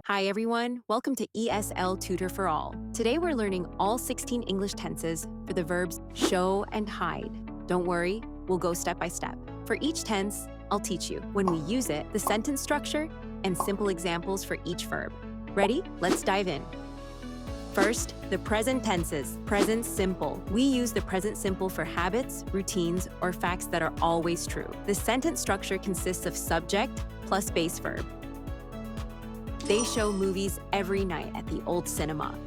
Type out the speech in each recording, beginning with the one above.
Hi everyone, welcome to ESL Tutor for All. Today we're learning all 16 English tenses for the verbs show and hide. Don't worry, we'll go step by step. For each tense, I'll teach you when we use it, the sentence structure, and simple examples for each verb. Ready? Let's dive in. First, the present tenses. Present simple. We use the present simple for habits, routines, or facts that are always true. The sentence structure consists of subject plus base verb. They show movies every night at the old cinema.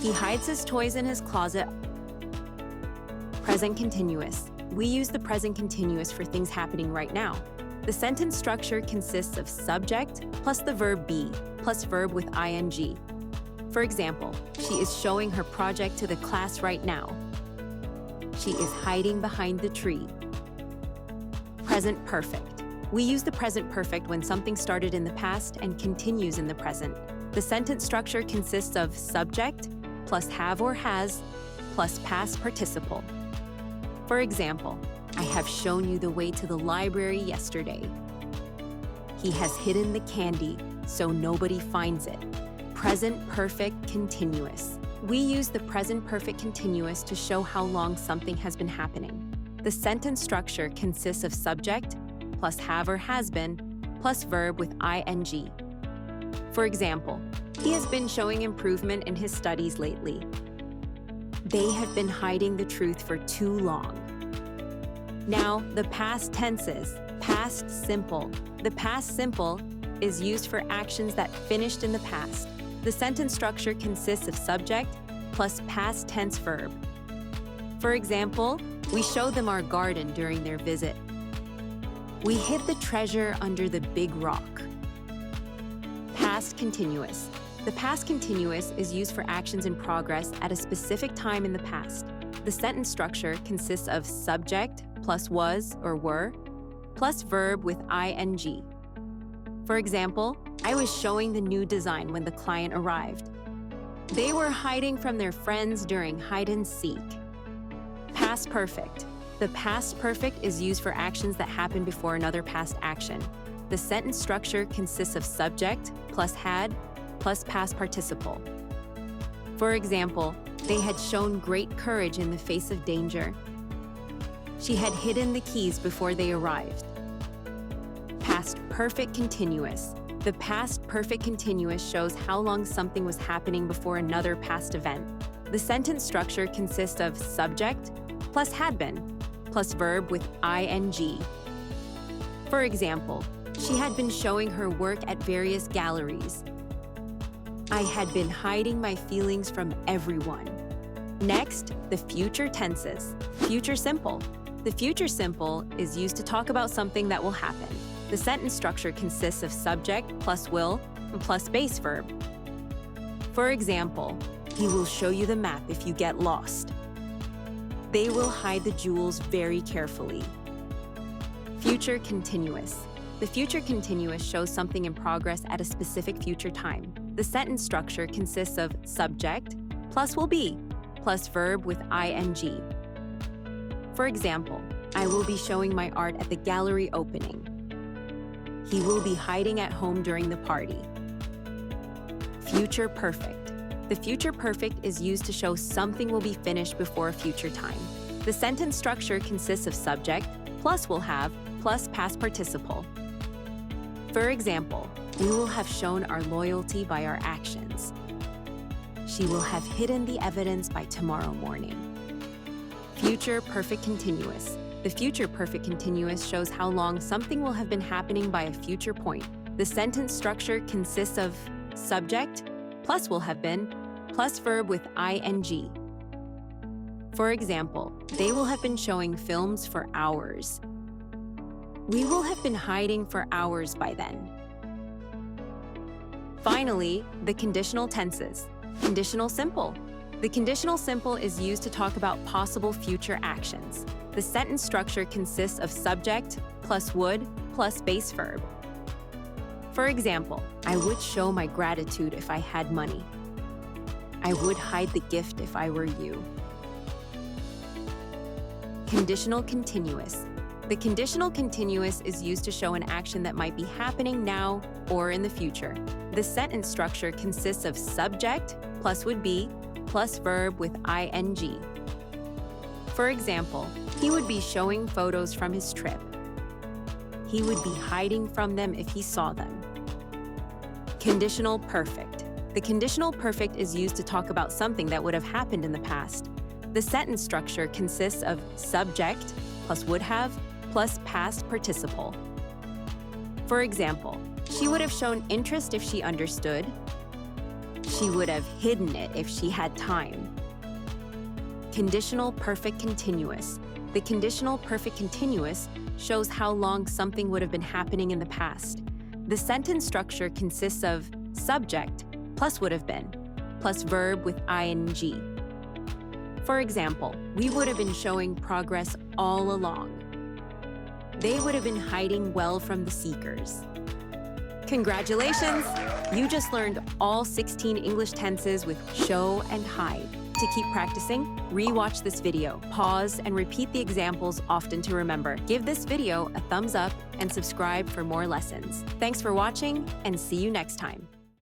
He hides his toys in his closet. Present continuous. We use the present continuous for things happening right now. The sentence structure consists of subject plus the verb be plus verb with ing. For example, she is showing her project to the class right now. She is hiding behind the tree. Present perfect. We use the present perfect when something started in the past and continues in the present. The sentence structure consists of subject plus have or has plus past participle. For example, I have shown you the way to the library yesterday. He has hidden the candy so nobody finds it. Present perfect continuous. We use the present perfect continuous to show how long something has been happening. The sentence structure consists of subject plus have or has been plus verb with ing. For example, he has been showing improvement in his studies lately. They have been hiding the truth for too long. Now, the past tenses. Past simple. The past simple is used for actions that finished in the past. The sentence structure consists of subject plus past tense verb. For example, we showed them our garden during their visit. We hid the treasure under the big rock. Past continuous. The past continuous is used for actions in progress at a specific time in the past. The sentence structure consists of subject plus was or were plus verb with ing. For example, I was showing the new design when the client arrived. They were hiding from their friends during hide and seek. Past perfect. The past perfect is used for actions that happen before another past action. The sentence structure consists of subject plus had plus past participle. For example, they had shown great courage in the face of danger. She had hidden the keys before they arrived. Past perfect continuous. The past perfect continuous shows how long something was happening before another past event. The sentence structure consists of subject plus had been plus verb with ing. For example, she had been showing her work at various galleries. I had been hiding my feelings from everyone. Next, the future tenses. Future simple. The future simple is used to talk about something that will happen. The sentence structure consists of subject plus will plus base verb. For example, he will show you the map if you get lost. They will hide the jewels very carefully. Future continuous. The future continuous shows something in progress at a specific future time. The sentence structure consists of subject plus will be plus verb with ing. For example, I will be showing my art at the gallery opening. He will be hiding at home during the party. Future perfect. The future perfect is used to show something will be finished before a future time. The sentence structure consists of subject plus will have plus past participle. For example, we will have shown our loyalty by our actions. She will have hidden the evidence by tomorrow morning. Future perfect continuous. The future perfect continuous shows how long something will have been happening by a future point. The sentence structure consists of subject plus will have been plus verb with ing. For example, they will have been showing films for hours. We will have been hiding for hours by then. Finally, the conditional tenses. Conditional simple. The conditional simple is used to talk about possible future actions. The sentence structure consists of subject plus would plus base verb. For example, I would show my gratitude if I had money. I would hide the gift if I were you. Conditional continuous. The conditional continuous is used to show an action that might be happening now or in the future. The sentence structure consists of subject plus would be plus verb with ing. For example, he would be showing photos from his trip. He would be hiding from them if he saw them. Conditional perfect. The conditional perfect is used to talk about something that would have happened in the past. The sentence structure consists of subject plus would have plus past participle. For example, she would have shown interest if she understood. She would have hidden it if she had time. Conditional perfect continuous. The conditional perfect continuous shows how long something would have been happening in the past. The sentence structure consists of subject plus would have been plus verb with ing. For example, we would have been showing progress all along. They would have been hiding well from the seekers. Congratulations! You just learned all 16 English tenses with show and hide. To keep practicing, re-watch this video, pause, and repeat the examples often to remember. Give this video a thumbs up and subscribe for more lessons. Thanks for watching, and see you next time.